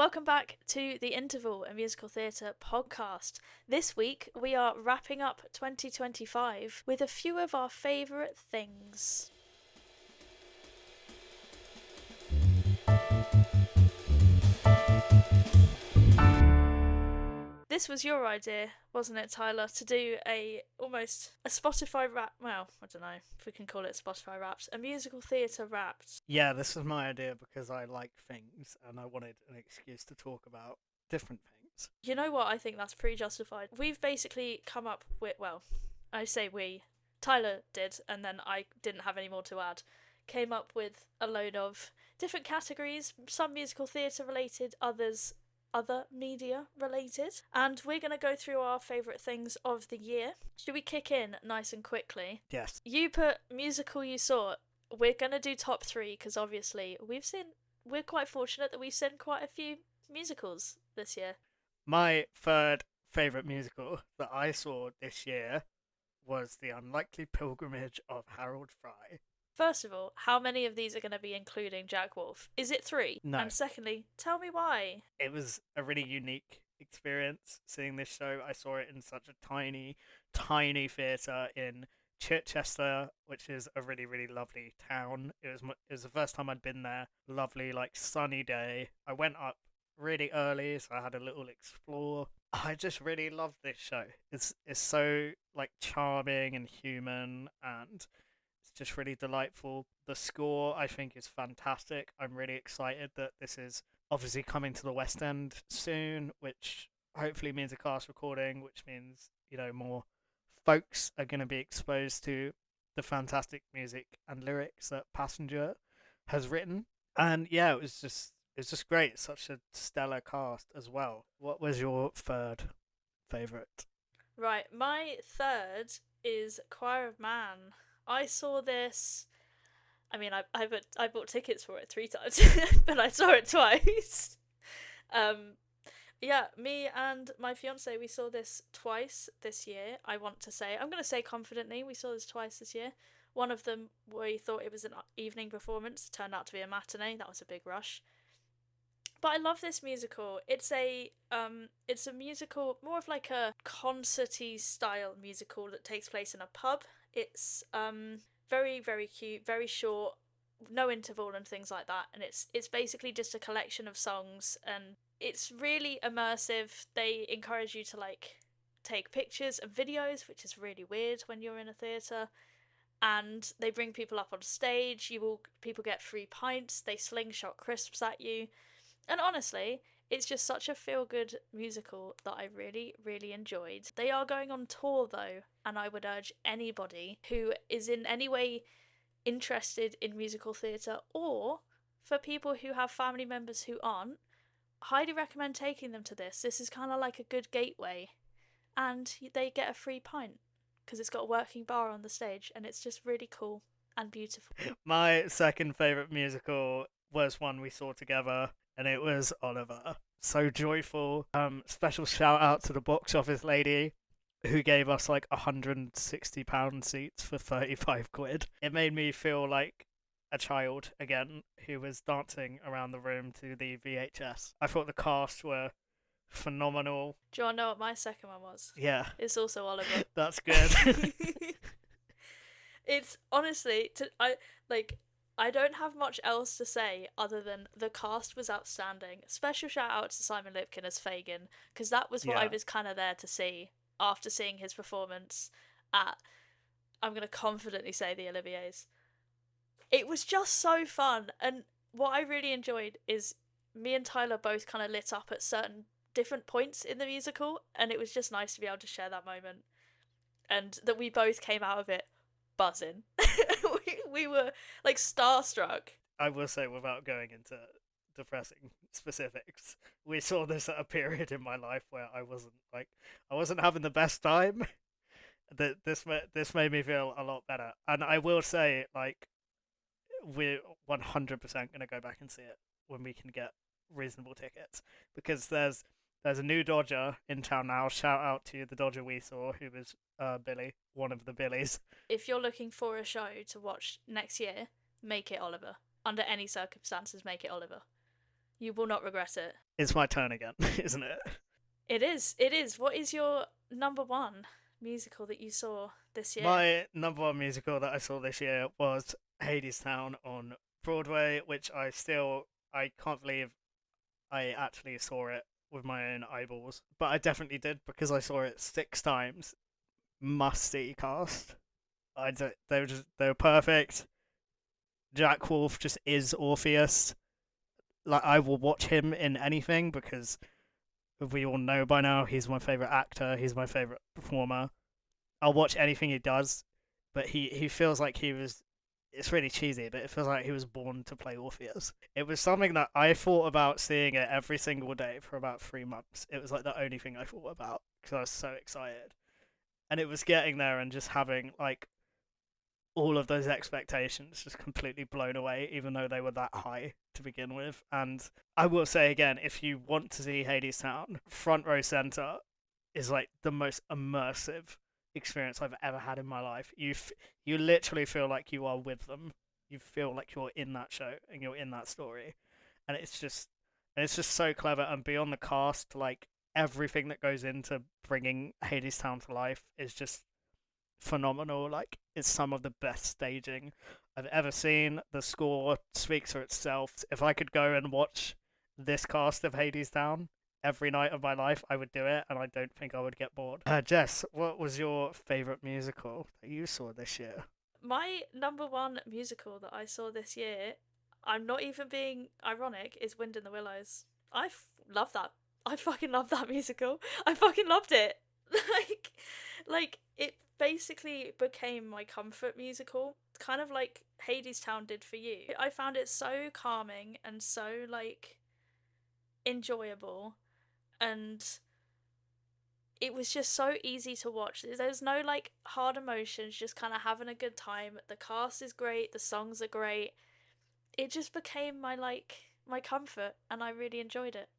Welcome back to The Interval, a musical theatre podcast. This week we are wrapping up 2025 with a few of our favourite things. This was your idea, wasn't it, Tyler, to do almost a Spotify rap? Well, I don't know if we can call it Spotify Wrapped, a musical theatre Wrapped. Yeah, this was my idea because I like things and I wanted an excuse to talk about different things. You know what? I think that's pretty justified. We've basically come up with, well, I say we, Tyler did, and then I didn't have any more to add. Came up with a load of different categories, some musical theatre related, others other media related, and we're going to go through our favourite things of the year. Should we kick in nice and quickly? Yes. You put musical you saw. We're going to do top three because obviously we're quite fortunate that we've seen quite a few musicals this year. My third favourite musical that I saw this year was The Unlikely Pilgrimage of Harold Fry. First of all, how many of these are going to be including Jack Wolf? Is it 3? No. And secondly, tell me why. It was a really unique experience seeing this show. I saw it in such a tiny theatre in Chichester, which is a really, really lovely town. It was the first time I'd been there. Lovely, sunny day. I went up really early, so I had a little explore. I just really loved this show. It's so charming and human, and it's just really delightful. The score, I think, is fantastic. I'm really excited that this is obviously coming to the West End soon, which hopefully means a cast recording, which means, more folks are going to be exposed to the fantastic music and lyrics that Passenger has written. And yeah, it was just great. Such a stellar cast as well. What was your third favourite? Right, my third is Choir of Man. I saw this. I mean, I bought tickets for it 3 times, but I saw it twice. Yeah, me and my fiance, we saw this twice this year. I'm going to say confidently, we saw this twice this year. One of them, we thought it was an evening performance. It turned out to be a matinee. That was a big rush. But I love this musical. It's a musical, more of like a concerty style musical that takes place in a pub. It's very, very cute, very short, no interval and things like that. And it's basically just a collection of songs, and it's really immersive. They encourage you to take pictures and videos, which is really weird when you're in a theatre. And they bring people up on stage. People get free pints. They slingshot crisps at you. And honestly, it's just such a feel-good musical that I really, really enjoyed. They are going on tour though, and I would urge anybody who is in any way interested in musical theatre, or for people who have family members who aren't, highly recommend taking them to this. This is kind of like a good gateway, and they get a free pint because it's got a working bar on the stage, and it's just really cool and beautiful. My second favourite musical was one we saw together, and it was Oliver. So joyful. Special shout out to the box office lady who gave us £160 seats for 35 quid. It made me feel like a child again who was dancing around the room to the VHS. I thought the cast were phenomenal. Do you want to know what my second one was? Yeah. It's also Oliver. That's good. It's honestly, I don't have much else to say other than the cast was outstanding. Special shout out to Simon Lipkin as Fagin, because that was what I was kind of there to see after seeing his performance at, I'm going to confidently say, the Olivier's. It was just so fun, and what I really enjoyed is me and Tyler both kind of lit up at certain different points in the musical, and it was just nice to be able to share that moment, and that we both came out of it buzzing. we were starstruck. I will say, without going into depressing specifics, we saw this at a period in my life where I wasn't having the best time. This made me feel a lot better, and I will say, we're 100% going to go back and see it when we can get reasonable tickets, because there's a new Dodger in town now. Shout out to the Dodger we saw, who was Billy, one of the Billies. If you're looking for a show to watch next year, make it Oliver. Under any circumstances, make it Oliver. You will not regret it. It's my turn again, isn't it? It is. It is. What is your number one musical that you saw this year? My number one musical that I saw this year was Hadestown on Broadway, which I can't believe I actually saw it with my own eyeballs, but I definitely did because I saw it 6 times. Must see cast. They were perfect. Jack Wolf just is Orpheus. Like I will watch him in anything because we all know by now he's my favorite actor. He's my favorite performer. I'll watch anything he does, but he feels like he was. It's really cheesy, but it feels like he was born to play Orpheus. It was something that I thought about seeing it every single day for about 3 months. It was like the only thing I thought about because I was so excited, and it was getting there and just having like all of those expectations just completely blown away, even though they were that high to begin with. And I will say again, if you want to see Hadestown, front row center is like the most immersive experience I've ever had in my life. You literally feel like you are with them. You feel like you're in that show and you're in that story, and it's just so clever. And beyond the cast, like everything that goes into bringing Hadestown to life is just phenomenal. Like it's some of the best staging I've ever seen. The score speaks for itself. If I could go and watch this cast of Hadestown every night of my life, I would do it, and I don't think I would get bored. Jess, what was your favorite musical that you saw this year? My number one musical that I saw this year, I'm not even being ironic, is Wind in the Willows. Love that. I fucking love that musical. I fucking loved it. like, like it basically became my comfort musical, kind of like Hadestown did for you. I found it so calming and so like enjoyable, and it was just so easy to watch. There's no like hard emotions, just kind of having a good time. The cast is great, the songs are great. It just became my comfort, and I really enjoyed it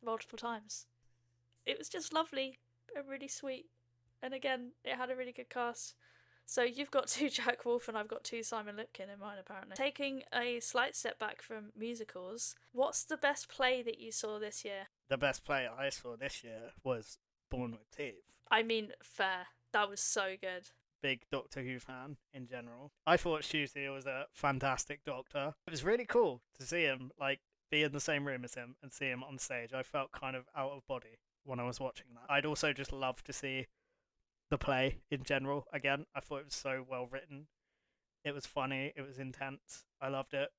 multiple times. It was just lovely and really sweet. And again, it had a really good cast. So you've got two Jack Wolf and I've got two Simon Lipkin in mine apparently. Taking a slight step back from musicals, what's the best play that you saw this year? The best play I saw this year was Born with Teeth. I mean, fair. That was so good. Big Doctor Who fan in general. I thought Shooty was a fantastic Doctor. It was really cool to see him, like, be in the same room as him and see him on stage. I felt kind of out of body when I was watching that. I'd also just love to see the play in general again. I thought it was so well written. It was funny. It was intense. I loved it.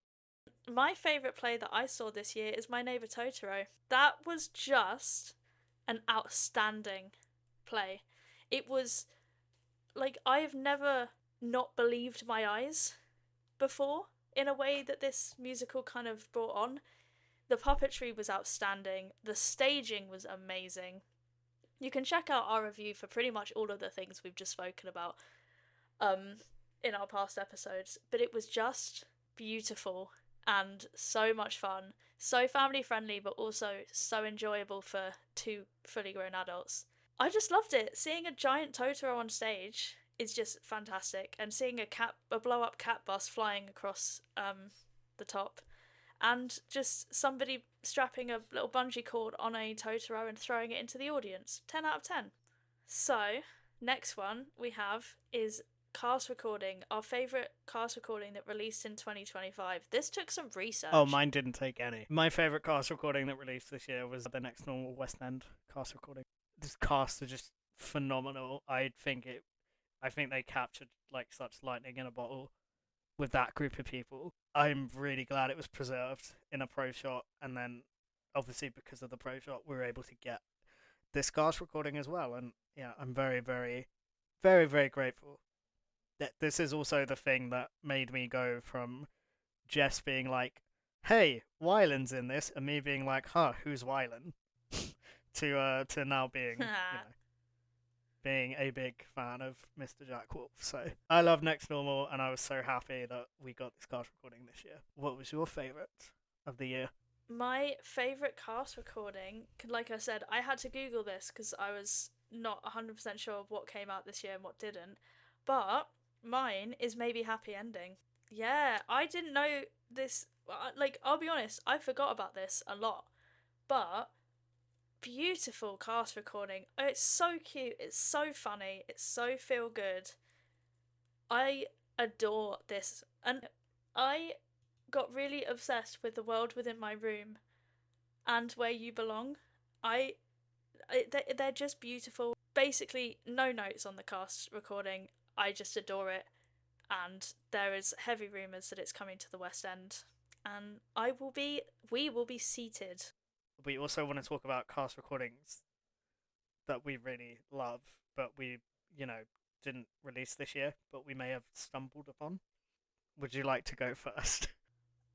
My favourite play that I saw this year is My Neighbor Totoro. That was just an outstanding play. It was like I have never not believed my eyes before in a way that this musical kind of brought on. The puppetry was outstanding. The staging was amazing. You can check out our review for pretty much all of the things we've just spoken about in our past episodes, but it was just beautiful and so much fun. So family friendly, but also so enjoyable for two fully grown adults. I just loved it. Seeing a giant Totoro on stage is just fantastic, and seeing a blow up cat bus flying across the top, and just somebody strapping a little bungee cord on a Totoro and throwing it into the audience. 10 out of 10. So, next one we have is cast recording, our favourite cast recording that released in 2025. This took some research. Oh, mine didn't take any. My favourite cast recording that released this year was the Next Normal West End cast recording. This cast are just phenomenal. I think they captured like such lightning in a bottle with that group of people. I'm really glad it was preserved in a pro shot, and then obviously because of the pro shot we were able to get this cast recording as well. And yeah, I'm very, very, very, very grateful. That this is also the thing that made me go from Jess being like, "Hey, Wyland's in this," and me being like, "Huh, who's Wyland?" to now being being a big fan of Mr. Jack Wolf. So I love Next Normal, and I was so happy that we got this cast recording this year. What was your favourite of the year? My favourite cast recording, like I said, I had to Google this because I was not 100% sure of what came out this year and what didn't. But mine is Maybe Happy Ending. Yeah, I didn't know this like, I'll be honest, I forgot about this a lot, but beautiful cast recording. It's so cute. It's so funny. It's so feel good. I adore this, and I got really obsessed with The World Within My Room and Where You Belong. I, they're just beautiful. Basically, no notes on the cast recording. I just adore it, and there is heavy rumours that it's coming to the West End, and we will be seated. We also want to talk about cast recordings that we really love, but we, you know, didn't release this year, but we may have stumbled upon. Would you like to go first?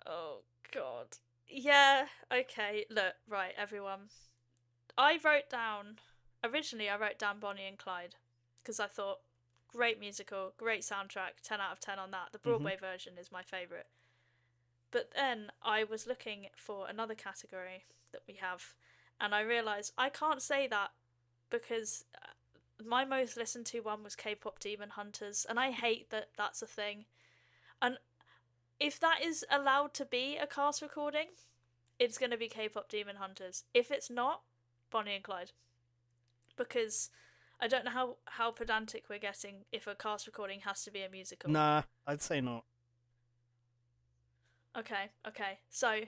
Oh God. Yeah, okay. Look, right, everyone. Originally I wrote down Bonnie and Clyde because I thought great musical, great soundtrack, 10 out of 10 on that. The Mm-hmm. Broadway version is my favourite. But then I was looking for another category that we have, and I realised I can't say that because my most listened to one was K-pop Demon Hunters, and I hate that that's a thing. And if that is allowed to be a cast recording, it's going to be K-pop Demon Hunters. If it's not, Bonnie and Clyde, because I don't know how pedantic we're getting if a cast recording has to be a musical. Nah, I'd say not. Okay. So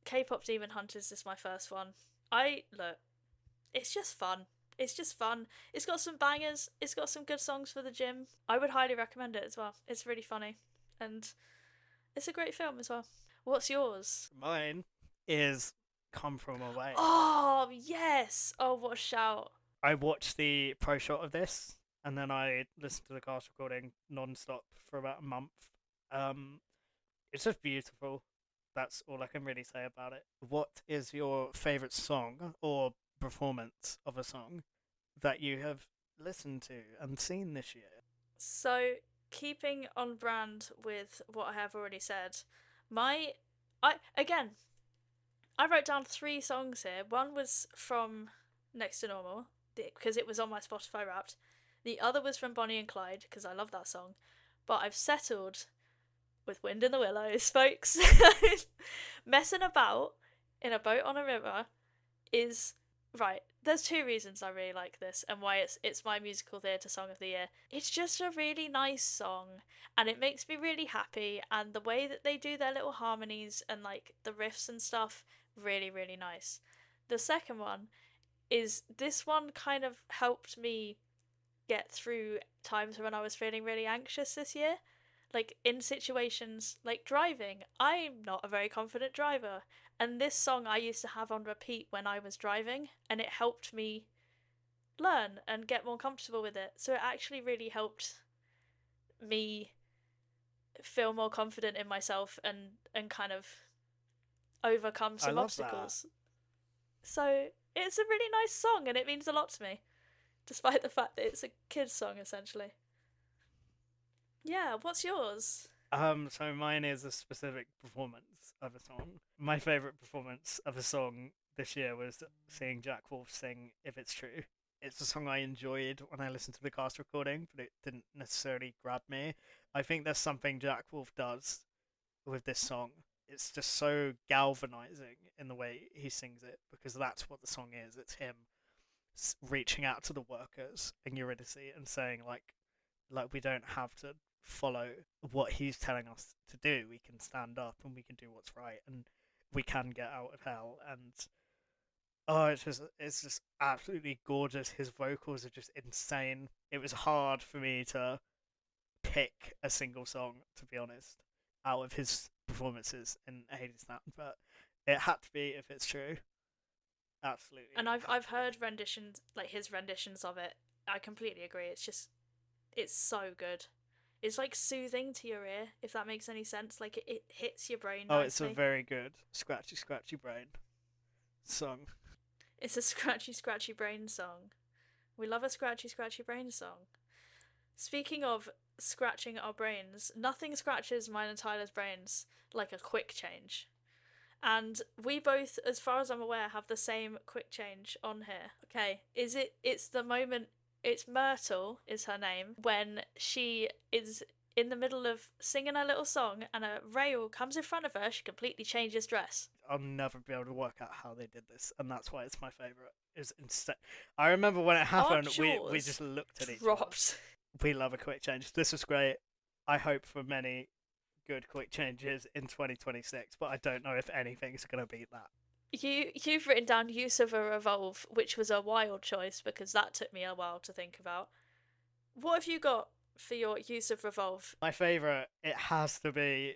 K-pop Demon Hunters is my first one. I look, it's just fun. It's just fun. It's got some bangers. It's got some good songs for the gym. I would highly recommend it as well. It's really funny, and it's a great film as well. What's yours? Mine is Come From Away. Oh yes! Oh, what a shout! I watched the pro shot of this, and then I listened to the cast recording non-stop for about a month. Um, it's just beautiful. That's all I can really say about it. What is your favorite song or performance of a song that you have listened to and seen this year? So, keeping on brand with what I have already said, my I again, I wrote down three songs here. One was from Next to Normal because it was on my Spotify Wrapped. The other was from Bonnie and Clyde because I love that song. But I've settled with Wind in the Willows, folks. Messing about in a boat on a river is right. There's two reasons I really like this and why it's my musical theatre song of the year. It's just a really nice song and it makes me really happy, and the way that they do their little harmonies and like the riffs and stuff, really really nice. The second one is this one kind of helped me get through times when I was feeling really anxious this year. Like in situations like driving, I'm not a very confident driver, and this song I used to have on repeat when I was driving, and it helped me learn and get more comfortable with it. So it actually really helped me feel more confident in myself and kind of overcome I some love that. obstacles. So it's a really nice song and it means a lot to me, despite the fact that it's a kid's song essentially. Yeah, what's yours? So mine is a specific performance of a song. My favorite performance of a song this year was seeing Jack Wolf sing "If It's True." It's a song I enjoyed when I listened to the cast recording, but it didn't necessarily grab me. I think there's something Jack Wolf does with this song. It's just so galvanizing in the way he sings it, because that's what the song is. It's him reaching out to the workers in Eurydice and saying like we don't have to follow what he's telling us to do. We can stand up and we can do what's right, and we can get out of hell. And oh, it's just absolutely gorgeous. His vocals are just insane. It was hard for me to pick a single song, to be honest, out of his performances in Hades Town, but it had to be If It's True. And Absolutely I've had to be. heard renditions, like his renditions of it. I completely agree. It's so good. It's like soothing to your ear, if that makes any sense. Like it hits your brain Oh, it's a nicely. very good scratchy scratchy brain song. It's a scratchy brain song. We love a scratchy brain song. Speaking of scratching our brains, nothing scratches mine and Tyler's brains like a quick change. And we both, as far as I'm aware, have the same quick change on here. Okay, it's the moment, it's Myrtle is her name, when she is in the middle of singing her little song, and a rail comes in front of her. She completely changes dress. I'll never be able to work out how they did this, and that's why it's my favorite. It's insane. I remember when it Our happened, we jaws just looked at each other. dropped. We love a quick change. This was great. I hope for many good quick changes in 2026, but I don't know if anything's going to beat that. You've written down use of a revolve, which was a wild choice because that took me a while to think about. What have you got for your use of revolve? My favourite, it has to be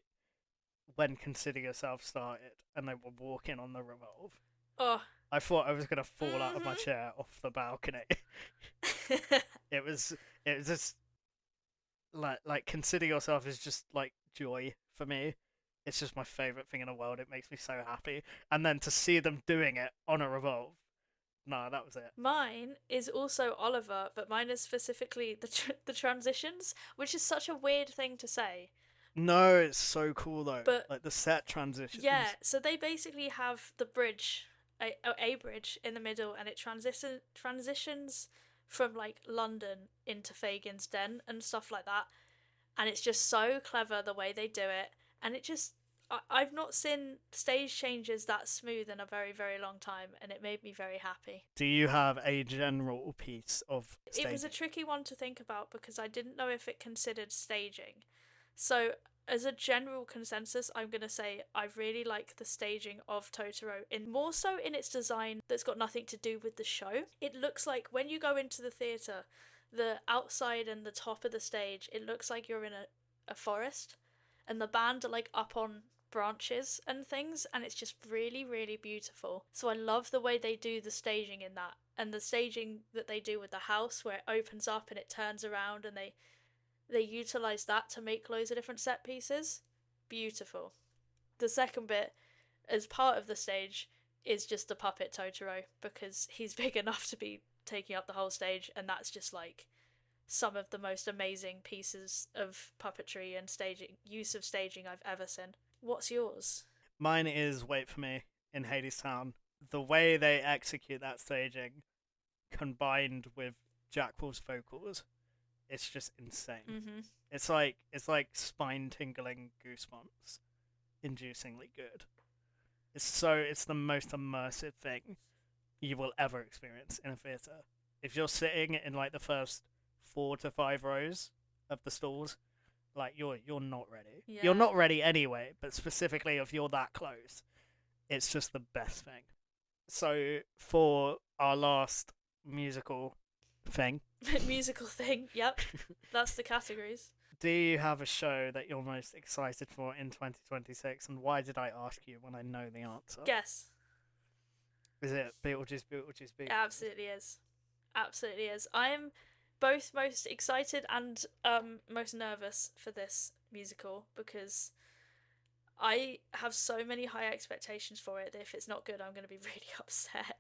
when Consider Yourself started and they were walking on the revolve. Oh. I thought I was going to fall out of my chair off the balcony. It was just like Consider Yourself is just like joy for me. It's just my favorite thing in the world. It makes me so happy. And then to see them doing it on a revolve, no, that was it. Mine is also Oliver, but mine is specifically the transitions, which is such a weird thing to say. No, it's so cool though. But like the set transitions. yeah, so they basically have the bridge, a bridge in the middle, and it transitions from like London into Fagin's Den and stuff like that. And it's just so clever the way they do it, and it just I've not seen stage changes that smooth in a very, very long time, and it made me very happy. Do you have a general piece of staging? It was a tricky one to think about because I didn't know if it considered staging. So, as a general consensus, I'm going to say I really like the staging of Totoro, in more so in its design that's got nothing to do with the show. It looks like when you go into the theatre, the outside and the top of the stage, it looks like you're in a forest, and the band are like up on branches and things, and it's just really, really beautiful. So I love the way they do the staging in that, and the staging that they do with the house where it opens up and it turns around, and they utilize that to make loads of different set pieces. Beautiful. The second bit, as part of the stage, is just the puppet Totoro, because he's big enough to be taking up the whole stage, and that's just like some of the most amazing pieces of puppetry and staging use of staging I've ever seen. What's yours? Mine is Wait For Me in Hadestown. The way they execute that staging, combined with Jack Wolf's vocals, it's just insane. Mm-hmm. It's like spine tingling goosebumps, inducingly good. It's the most immersive thing you will ever experience in a theatre. If you're sitting in like the first 4 to 5 rows of the stalls, like you're not ready. Yeah. You're not ready anyway, but specifically if you're that close, it's just the best thing. So for our last musical thing, Yep, that's the categories. do you have a show that you're most excited for in 2026, and why did I ask you when I know the answer? Guess. Is it Beetlejuice? It absolutely is. Absolutely is. I am both most excited and most nervous for this musical because I have so many high expectations for it that if it's not good, I'm going to be really upset.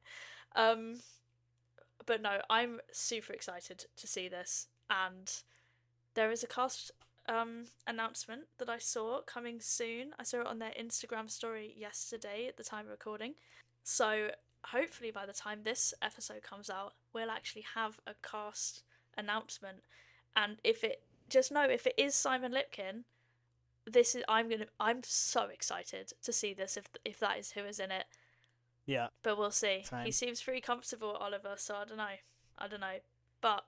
But no, I'm super excited to see this, and there is a cast announcement that I saw coming soon. I saw it on their Instagram story yesterday at the time of recording. So hopefully by the time this episode comes out, we'll actually have a cast announcement. And if it is Simon Lipkin, I'm so excited to see this if that is who is in it. Yeah. But we'll see. Same. He seems pretty comfortable, Oliver, so I don't know. But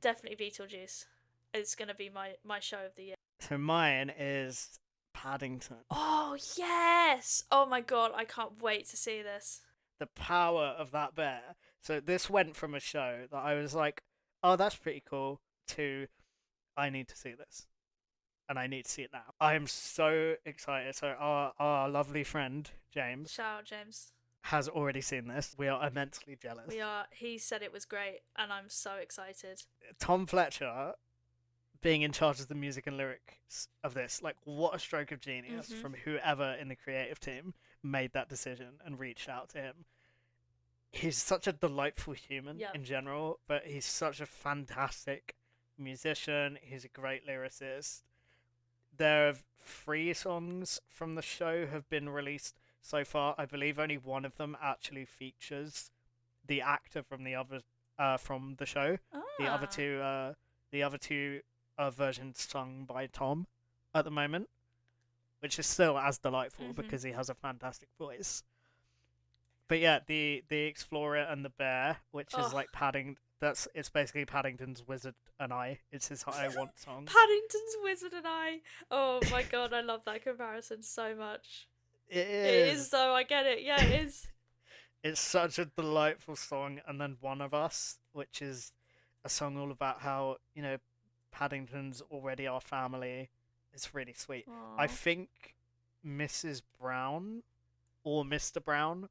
definitely Beetlejuice is going to be my show of the year. So mine is Paddington. Oh, yes! Oh my god, I can't wait to see this. The power of that bear. So this went from a show that I was like, oh, that's pretty cool, to I need to see this. And I need to see it now. I am so excited. So our lovely friend, James, Shout out, James. has already seen this. We are immensely jealous. We are. He said it was great, and I'm so excited. Tom Fletcher being in charge of the music and lyrics of this, like, what a stroke of genius from whoever in the creative team made that decision and reached out to him. He's such a delightful human in general, but he's such a fantastic musician. He's a great lyricist. There are 3 songs from the show have been released so far. I believe only one of them actually features the actor from the other from the show. Ah. The other two a version sung by Tom at the moment, which is still as delightful Mhm. because he has a fantastic voice. But yeah, the Explorer and the Bear, which is Oh, like it's basically Paddington's Wizard and I. It's his I Want song. Paddington's Wizard and I. Oh my god, I love that comparison so much. It It is is. though. I get it. Yeah, it is. It's such a delightful song. And then One of Us, which is a song all about how, Paddington's already our family. It's really sweet. I Aww. think Mrs. Brown or Mr. Brown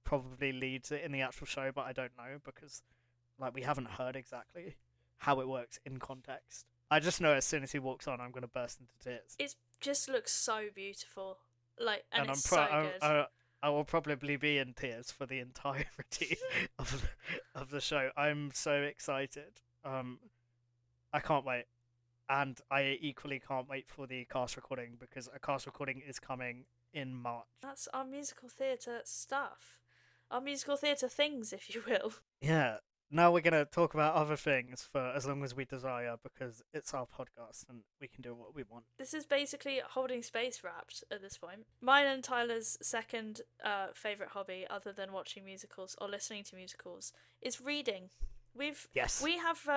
probably leads it in the actual show, but I don't know because we haven't heard exactly how it works in context. I just know as soon as he walks on, I'm gonna burst into tears, It just looks so beautiful. Like, and and it's so good. I will probably be in tears for the entirety of the show. I'm so excited. I can't wait, and I equally can't wait for the cast recording because a cast recording is coming in March. That's our musical theatre stuff. Our musical theatre things, if you will. Yeah. Now we're gonna talk about other things for as long as we desire because it's our podcast and we can do what we want. This is basically holding space wrapped at this point. Mine and Tyler's second favourite hobby, other than watching musicals or listening to musicals, is reading. Yes. We have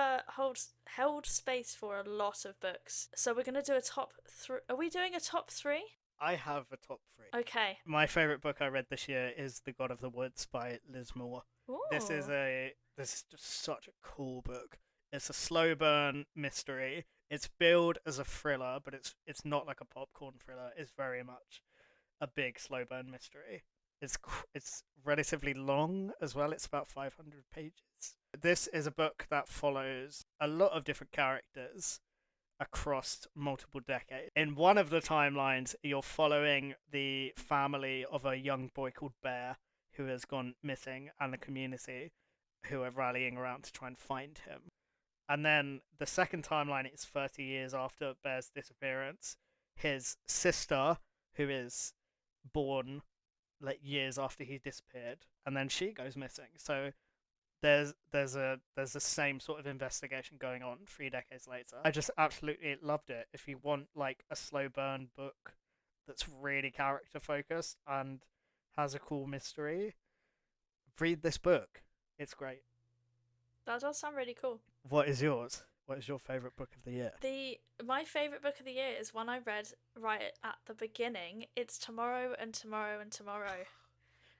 held space for a lot of books, so we're gonna do a top three. Are we doing a top three? I have a top three. Okay. My favorite book I read this year is The God of the Woods by Liz Moore. This is Ooh. just such a cool book. It's a slow burn mystery. It's billed as a thriller, but it's not like a popcorn thriller. It's very much a big slow burn mystery. It's relatively long as well. It's about 500 pages. This is a book that follows a lot of different characters across multiple decades. In one of the timelines, you're following the family of a young boy called Bear who has gone missing and the community who are rallying around to try and find him. And then the second timeline is 30 years after Bear's disappearance. His sister, who is born like years after he disappeared, and then she goes missing. So there's the same sort of investigation going on 3 decades later. I just absolutely loved it. If you want like a slow burn book that's really character focused and has a cool mystery, read this book. It's great. That does sound really cool. What is yours? What is your favorite book of the year? My favourite book of the year is one I read right at the beginning. It's Tomorrow and Tomorrow and Tomorrow.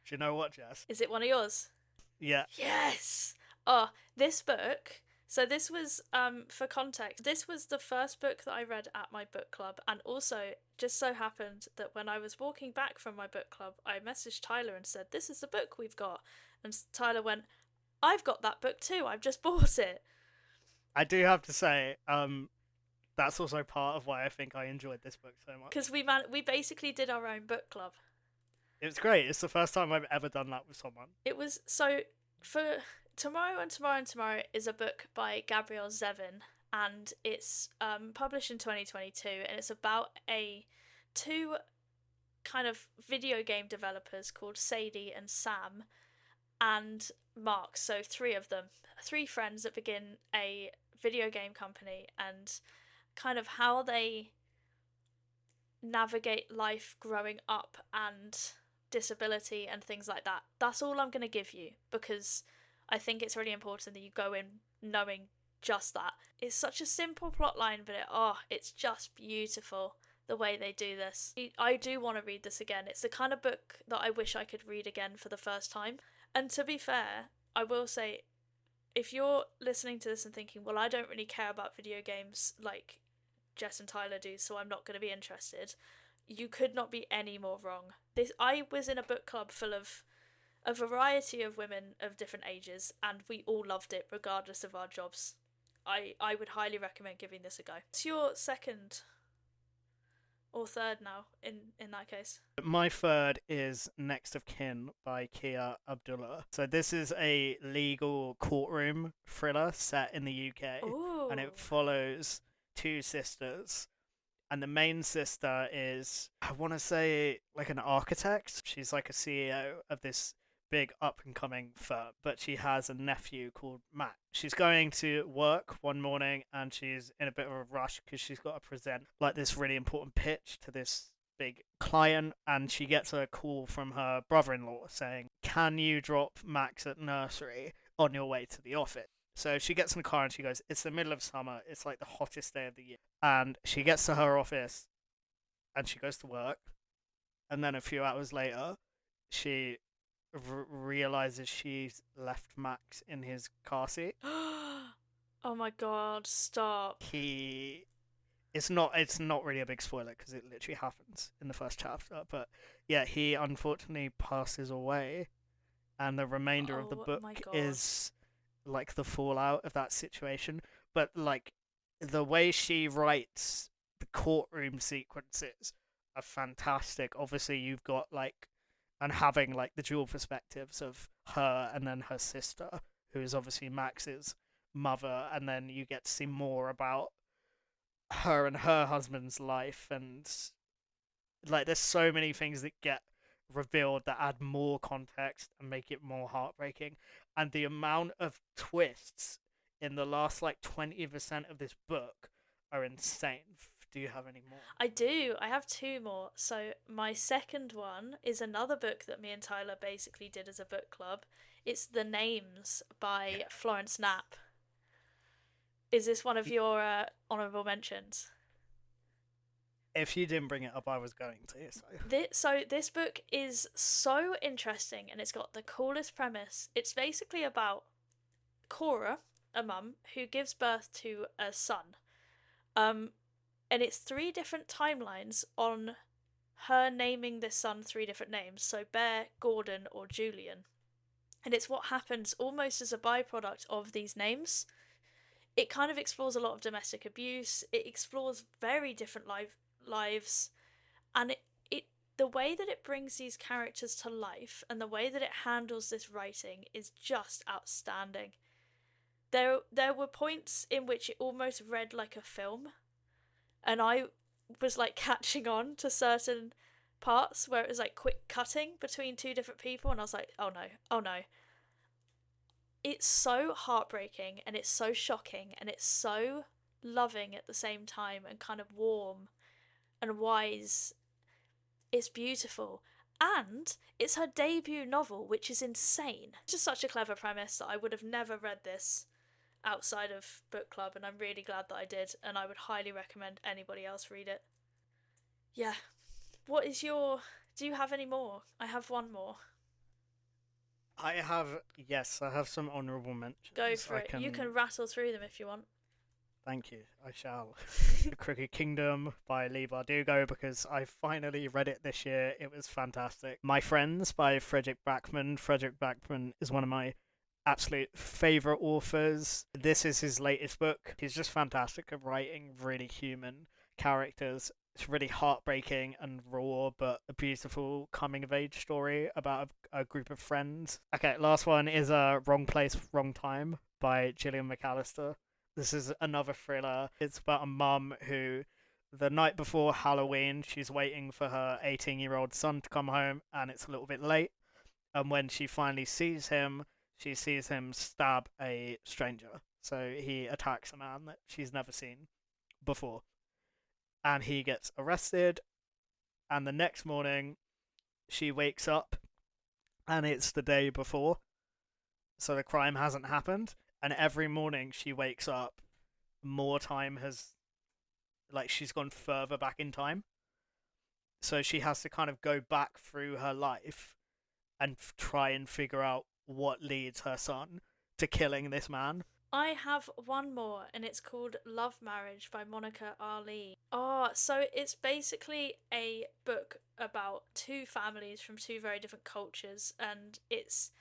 Do you know what, Jess? Is it one of yours? Yeah. Yes. Oh, this book. So this was, for context, this was the first book that I read at my book club, and also just so happened that when I was walking back from my book club, I messaged Tyler and said, "This is the book we've got," and Tyler went, "I've got that book too. I've just bought it." I do have to say, that's also part of why I think I enjoyed this book so much. Because we basically did our own book club. It was great. It's the first time I've ever done that with someone. It was so for Tomorrow and Tomorrow and Tomorrow is a book by Gabrielle Zevin, and it's published in 2022, and it's about two kind of video game developers called Sadie and Sam and Mark. So three of them, three friends that begin a video game company, and kind of how they navigate life growing up and disability and things like that. That's all I'm going to give you because I think it's really important that you go in knowing just that. It's such a simple plot line, but it's just beautiful the way they do this. I do want to read this again. It's the kind of book that I wish I could read again for the first time. And to be fair, I will say, if you're listening to this and thinking, well, I don't really care about video games like Jess and Tyler do, so I'm not going to be interested, you could not be any more wrong. I was in a book club full of a variety of women of different ages, and we all loved it regardless of our jobs. I would highly recommend giving this a go. It's your second or third now in that case. My third is Next of Kin by Kia Abdullah. So this is a legal courtroom thriller set in the UK. Ooh. And it follows two sisters. And the main sister is, I want to say, like an architect. She's like a CEO of this big up and coming firm, but she has a nephew called Matt. She's going to work one morning and she's in a bit of a rush because she's got to present like this really important pitch to this big client, and she gets a call from her brother-in-law saying, "Can you drop Max at nursery on your way to the office?" So she gets in the car and she goes, "It's the middle of summer. It's like the hottest day of the year." And she gets to her office and she goes to work. And then a few hours later, she realizes she's left Max in his car seat. Oh my god, stop. He it's not really a big spoiler because it literally happens in the first chapter, but yeah, he unfortunately passes away, and the remainder of the Oh book my god. is like the fallout of that situation. But like the way she writes the courtroom sequences are fantastic. Obviously, you've got like and having like the dual perspectives of her and then her sister, who is obviously Max's mother, and then you get to see more about her and her husband's life, and like there's so many things that get revealed that add more context and make it more heartbreaking, and the amount of twists in the last like 20% of this book are insane. Do you have any more? I do. I have two more. So, my second one is another book that me and Tyler basically did as a book club. It's The Names by Yeah. Florence Knapp. Is this one of your honourable mentions? If you didn't bring it up, I was going to. So This book is so interesting and it's got the coolest premise. It's basically about Cora, a mum, who gives birth to a son. Um, and it's three different timelines on her naming this son three different names. So Bear, Gordon, or Julian. And it's what happens almost as a byproduct of these names. It kind of explores a lot of domestic abuse. It explores very different lives, and it the way that it brings these characters to life and the way that it handles this writing is just outstanding. There were points in which it almost read like a film, and I was like catching on to certain parts where it was like quick cutting between two different people, and I was like, oh no, oh no. It's so heartbreaking and it's so shocking and it's so loving at the same time and kind of warm and wise. It's beautiful. And it's her debut novel, which is insane. It's just such a clever premise that I would have never read this outside of book club, and I'm really glad that I did, and I would highly recommend anybody else read it. Yeah. What is your. Do you have any more? I have one more. I have, yes, I have some honourable Go mentions. for I it. You can can rattle through them if you want. Thank you. I shall. The Crooked Kingdom by Lee Bardugo, because I finally read it this year. It was fantastic. My Friends by Frederick Backman. Frederick Backman is one of my absolute favourite authors. This is his latest book. He's just fantastic at writing really human characters. It's really heartbreaking and raw, but a beautiful coming of age story about a group of friends. Okay, last one is Wrong Place, Wrong Time by Gillian McAllister. This is another thriller. It's about a mum who, the night before Halloween, she's waiting for her 18-year-old son to come home, and it's a little bit late. And when she finally sees him, she sees him stab a stranger. So he attacks a man that she's never seen before. And he gets arrested. And the next morning, she wakes up, and it's the day before. So the crime hasn't happened. And every morning she wakes up, more time has, like, she's gone further back in time. So she has to kind of go back through her life and try and figure out what leads her son to killing this man. I have one more, and it's called Love Marriage by Monica Ali. Oh, so it's basically a book about two families from two very different cultures, and it's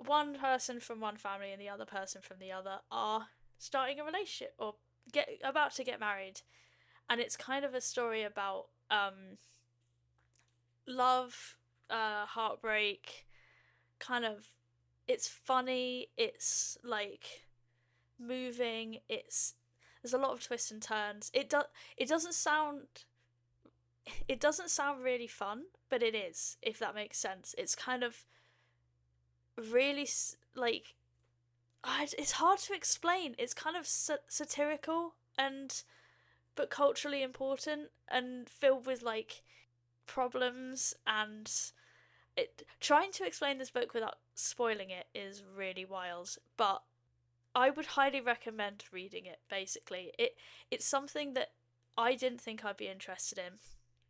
one person from one family and the other person from the other are starting a relationship or about to get married, and it's kind of a story about love, heartbreak, kind of. It's funny. It's like moving. There's a lot of twists and turns. It doesn't sound it doesn't sound really fun, but it is, if that makes sense. It's kind of really like it's hard to explain. It's kind of satirical and but culturally important and filled with like problems and trying to explain this book without spoiling it is really wild, but I would highly recommend reading it. Basically, it's something that I didn't think I'd be interested in,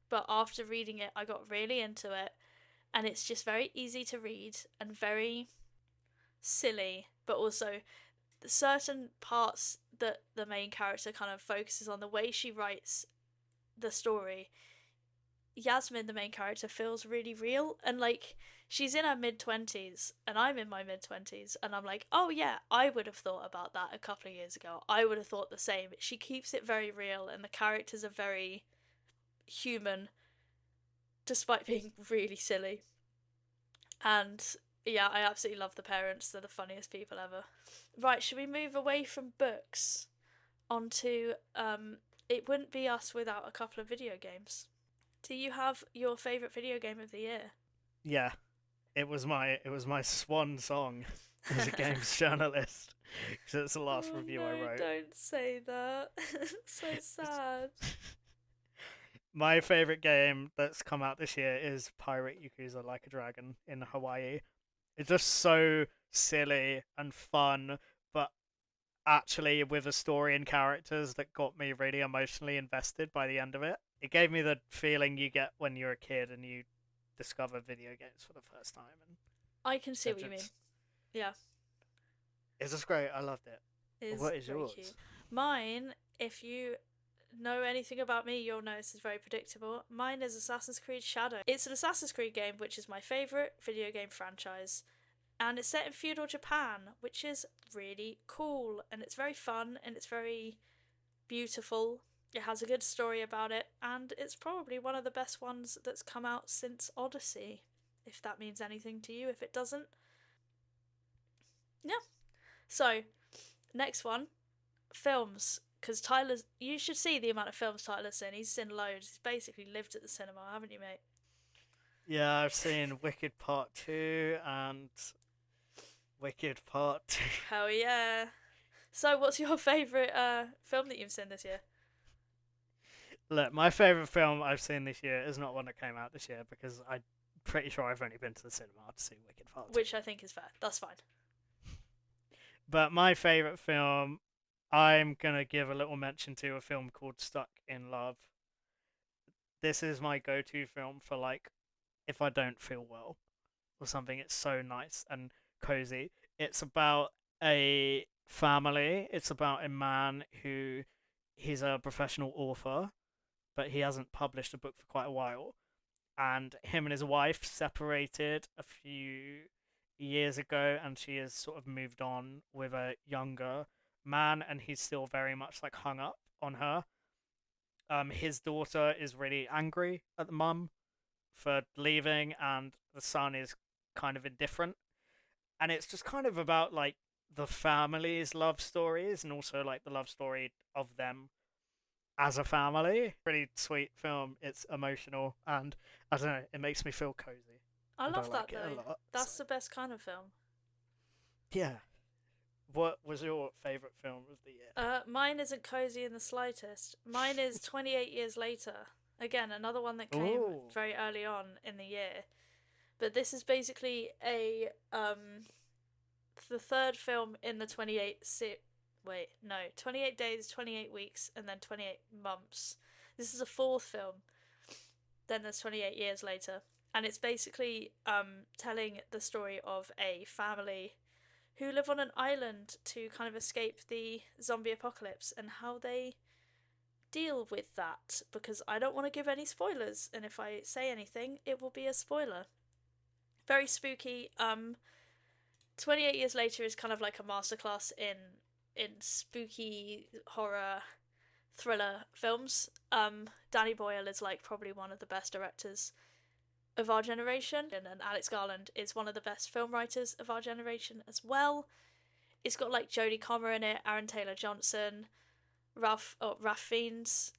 but after reading it, I got really into it, and it's just very easy to read and very silly, but also certain parts that the main character kind of focuses on, the way she writes the story. Yasmin, the main character, feels really real, and like she's in her mid 20s and I'm in my mid 20s, and I'm like, oh yeah, I would have thought about that a couple of years ago. I would have thought the same. She keeps it very real and the characters are very human despite being really silly. And yeah, I absolutely love the parents. They're the funniest people ever. Right, should we move away from books onto it wouldn't be us without a couple of video games. Do you have your favourite video game of the year? Yeah, it was my swan song as a games journalist because it's the last Oh review I no, wrote. don't say that. So sad. My favorite game that's come out this year is Pirate Yakuza Like a Dragon in Hawaii. It's just so silly and fun, but actually with a story and characters that got me really emotionally invested by the end of it. It gave me the feeling you get when you're a kid and you discover video games for the first time, and I can see what you mean. it's Yeah, it's just great. I loved it. it is What is very cute. yours? Mine, if you know anything about me, you'll know this is very predictable. Mine is Assassin's Creed Shadow. It's an Assassin's Creed game, which is my favourite video game franchise. And it's set in feudal Japan, which is really cool. And it's very fun and it's very beautiful. It has a good story about it, and it's probably one of the best ones that's come out since Odyssey, if that means anything to you. If it doesn't, yeah. So, next one, films. Because Tyler's, you should see the amount of films Tyler's seen. He's seen loads. He's basically lived at the cinema, haven't you, mate? Yeah, I've seen Wicked Part 2 and Wicked Part 2. Hell yeah. So, what's your favourite film that you've seen this year? Look, my favourite film I've seen this year is not one that came out this year because I'm pretty sure I've only been to the cinema to see Wicked Part 2. Which I think is fair. That's fine. But my favourite film, I'm going to give a little mention to a film called Stuck in Love. This is my go to film for, like, if I don't feel well or something. It's so nice and cozy. It's about a family, it's about a man who he's a professional author, but he hasn't published a book for quite a while. And him and his wife separated a few years ago, and she has sort of moved on with a younger man, and he's still very much like hung up on her. His daughter is really angry at the mum for leaving, and the son is kind of indifferent. And it's just kind of about like the family's love stories and also like the love story of them as a family. Pretty sweet film. It's emotional and I don't know, it makes me feel cozy. I And I love that like it a though. lot. So That's the best kind of film. yeah. What was your favourite film of the year? Mine isn't cozy in the slightest. Mine is 28 Years Later. Again, another one that came Ooh. very early on in the year. But this is basically a the third film in the 28 days, 28 weeks, and then 28 months. This is a fourth film. Then there's 28 Years Later. And it's basically telling the story of a family who live on an island to kind of escape the zombie apocalypse and how they deal with that, because I don't want to give any spoilers, and if I say anything it will be a spoiler. Very spooky. 28 Years Later is kind of like a masterclass in spooky horror thriller films. Danny Boyle is like probably one of the best directors of our generation, and Alex Garland is one of the best film writers of our generation as well. It's got like Jodie Comer in it, Aaron Taylor Johnson, Ralph Fiennes.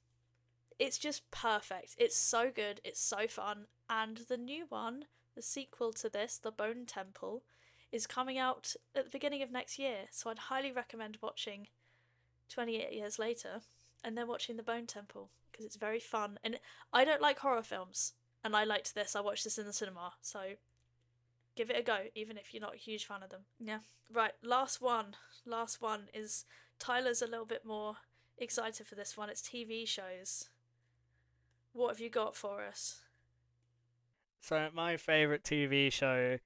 It's just perfect. It's so good. It's so fun. And the new one, the sequel to this, The Bone Temple, is coming out at the beginning of next year. So I'd highly recommend watching 28 Years Later and then watching The Bone Temple because it's very fun. And I don't like horror films, and I liked this. I watched this in the cinema, so give it a go, even if you're not a huge fan of them. Yeah. Right, last one. Last one is Tyler's a little bit more excited for this one. It's TV shows. What have you got for us? So my favorite TV show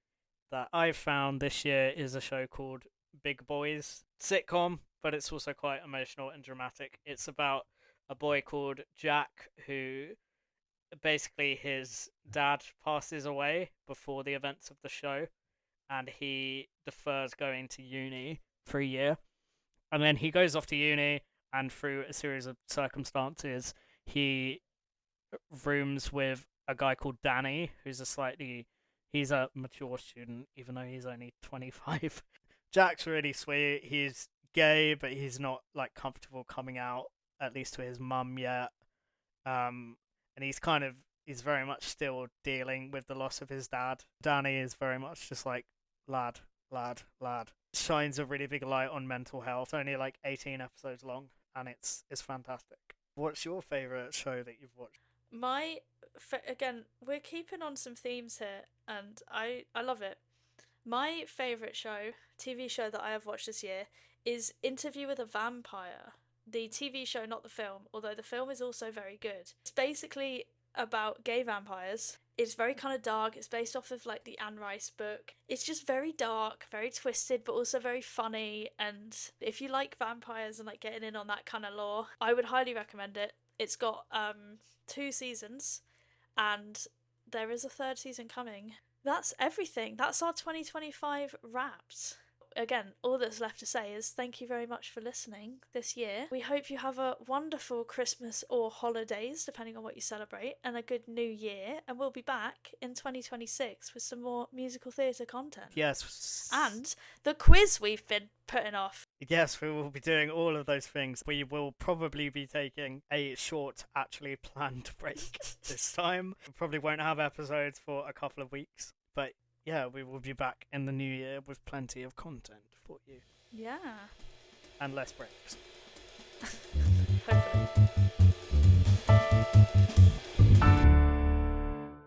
that I've found this year is a show called Big Boys. Sitcom, but it's also quite emotional and dramatic. It's about a boy called Jack who basically his dad passes away before the events of the show, and he defers going to uni for a year. And then he goes off to uni, and through a series of circumstances, he rooms with a guy called Danny, he's a mature student, even though he's only 25. Jack's really sweet. He's gay, but he's not like comfortable coming out, at least to his mum yet. And he's very much still dealing with the loss of his dad. Danny is very much just like lad, lad, lad. Shines a really big light on mental health. Only like 18 episodes long, and it's fantastic. What's your favorite show that you've watched? Again, we're keeping on some themes here, and I love it. My favourite show, TV show that I have watched this year, is Interview with a Vampire. The TV show, not the film, although the film is also very good. It's basically about gay vampires. It's very kind of dark. It's based off of like the Anne Rice book. It's just very dark, very twisted, but also very funny. And if you like vampires and like getting in on that kind of lore, I would highly recommend it. It's got 2 seasons, and there is a 3rd season coming. That's everything. That's our 2025 wrapped. Again, all that's left to say is thank you very much for listening this year. We hope you have a wonderful Christmas or holidays, depending on what you celebrate, and a good new year. And we'll be back in 2026 with some more musical theatre content. Yes. And the quiz we've been putting off. Yes, we will be doing all of those things. We will probably be taking a short, actually planned break this time. We probably won't have episodes for a couple of weeks, but yeah, we will be back in the new year with plenty of content for you. Yeah. And less breaks. Hopefully.